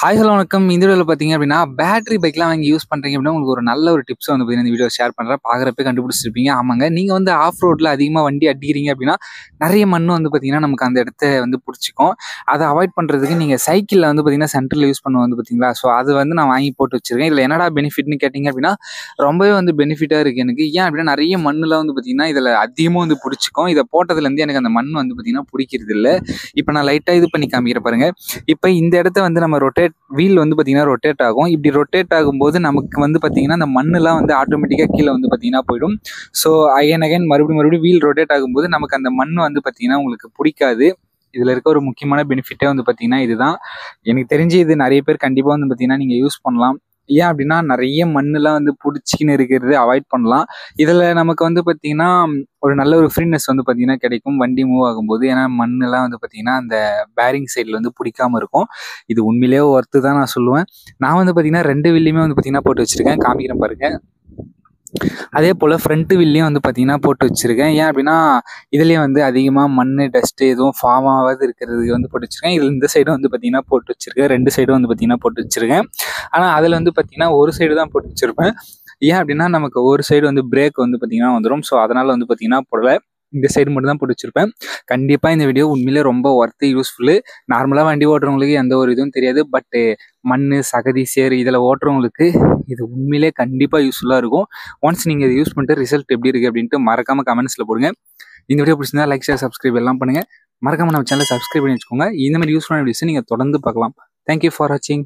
Hi hello வணக்கம். இந்த வீடியோவில் பார்த்தீங்க அப்படின்னா பேட்டரி பைக்லாம் வாங்கி யூஸ் பண்ணுறீங்க அப்படின்னா உங்களுக்கு ஒரு நல்ல ஒரு டிப்ஸ் வந்து பார்த்தீங்கன்னா இந்த வீடியோ ஷேர் பண்ணுறேன். பார்க்குறப்ப கண்டுபிடிச்சிருப்பீங்க. ஆமாங்க, நீங்கள் வந்து ஆஃப் ரோட்டில் அதிகமாக வண்டி அடிக்கிறீங்க அப்படின்னா நிறைய மண் வந்து பார்த்தீங்கன்னா நமக்கு அந்த இடத்த வந்து பிடிச்சிக்கும். அதை அவாய்ட் பண்ணுறதுக்கு நீங்கள் சைக்கிளில் வந்து பார்த்தீங்கன்னா சென்டரில் யூஸ் பண்ணுவோம் வந்து பார்த்தீங்களா. ஸோ அது வந்து நான் வாங்கி போட்டு வச்சிருக்கேன். இதில் என்னடா பெனிஃபிட்னு கேட்டிங்க அப்படின்னா ரொம்பவே வந்து பெனிஃபிட்டாக இருக்குது எனக்கு. ஏன் அப்படின்னா நிறைய மண்ணில் வந்து பார்த்தீங்கன்னா இதில் அதிகமாக வந்து பிடிச்சிக்கும். இதை போட்டதுலேருந்து எனக்கு அந்த மண் வந்து பார்த்தீங்கன்னா பிடிக்கிறது இல்லை. இப்போ நான் லைட்டாக இது பண்ணி காமிக்கிற பாருங்க. இப்போ இந்த இடத்த வந்து நம்ம வீல் வந்து பார்த்தீங்கன்னா ரொட்டேட் ஆகும். இப்படி ரொட்டேட் ஆகும்போது நமக்கு வந்து பார்த்தீங்கன்னா அந்த மண்ணெல்லாம் வந்து ஆட்டோமேட்டிக்காக கீழே வந்து பார்த்தீங்கன்னா போயிடும். ஸோ அகைன் மறுபடியும் வீல் ரொட்டேட் ஆகும்போது நமக்கு அந்த மண் வந்து பார்த்தீங்கன்னா உங்களுக்கு பிடிக்காது. இதில் இருக்க ஒரு முக்கியமான பெனிஃபிட்டே வந்து பார்த்தீங்கன்னா இதுதான். எனக்கு தெரிஞ்சு இது நிறைய பேர் கண்டிப்பாக வந்து பார்த்தீங்கன்னா நீங்கள் யூஸ் பண்ணலாம். ஏன் அப்படின்னா நிறைய மண்ணெல்லாம் வந்து பிடிச்சிக்கின்னு இருக்கிறது அவாய்ட் பண்ணலாம். இதில் நமக்கு வந்து பார்த்தீங்கன்னா ஒரு நல்ல ஒரு ஃப்ரீனஸ் வந்து பார்த்தீங்கன்னா கிடைக்கும் வண்டி மூவ் ஆகும்போது. ஏன்னா மண்ணெல்லாம் வந்து பார்த்தீங்கன்னா அந்த பேரிங் சைடில் வந்து பிடிக்காம இருக்கும். இது உண்மையிலேயே ஒர்த்து தான் நான் சொல்லுவேன். நான் வந்து பார்த்தீங்கன்னா 2 வீல்லையுமே வந்து பார்த்தீங்கன்னா போட்டு வச்சுருக்கேன். காமிக்கிறேன் பாருங்க. அதே போல் ஃப்ரண்ட் வீல்லையும் வந்து பார்த்தீங்கன்னா போட்டு வச்சுருக்கேன். ஏன் அப்படின்னா இதுலேயே வந்து அதிகமாக மண் டஸ்ட்டு எதுவும் ஃபார்ம் ஆகாது இருக்கிறதுக்கு வந்து போட்டு வச்சுருக்கேன். இதில் இந்த சைடும் வந்து பார்த்தீங்கன்னா போட்டு வச்சுருக்கேன். 2 சைடும் வந்து பார்த்தீங்கன்னா போட்டு வச்சுருக்கேன். ஆனால் அதில் வந்து பார்த்தீங்கன்னா ஒரு சைடு தான் போட்டு வச்சுருப்பேன். ஏன் அப்படின்னா நமக்கு ஒரு சைடு வந்து பிரேக் வந்து பார்த்தீங்கன்னா வந்துடும். ஸோ அதனால் வந்து பார்த்தீங்கன்னா போடலை. இந்த சைடு மட்டும் தான் போட்டு வச்சுருப்பேன். கண்டிப்பாக இந்த வீடியோ உண்மையிலே ரொம்ப ஒர்த்து, யூஸ்ஃபுல்லு. நார்மலாக வண்டி ஓட்டுறவங்களுக்கு எந்த ஒரு இதுவும் தெரியாது. பட்டு மண், சகதி, சேறு இதில் ஓட்டுறவங்களுக்கு இது உண்மையிலே கண்டிப்பாக யூஸ்ஃபுல்லாக இருக்கும். ஒன்ஸ் நீங்கள் இதை யூஸ் பண்ணிட்டு ரிசல்ட் எப்படி இருக்குது அப்படின்ட்டு மறக்காமல் கமெண்ட்ஸில் போடுங்க. இந்த வீடியோ பிடிச்சிருந்தா லைக், ஷேர், சப்ஸ்கிரைப் எல்லாம் பண்ணுங்கள். மறக்காமல் நம்ம சேனலை சப்ஸ்கிரைப் பண்ணி வச்சுக்கோங்க. இந்த மாதிரி யூஸ்ஃபுல்லான வீடியோஸை நீங்கள் தொடர்ந்து பார்க்கலாம். தேங்க்யூ ஃபார் வாட்சிங்.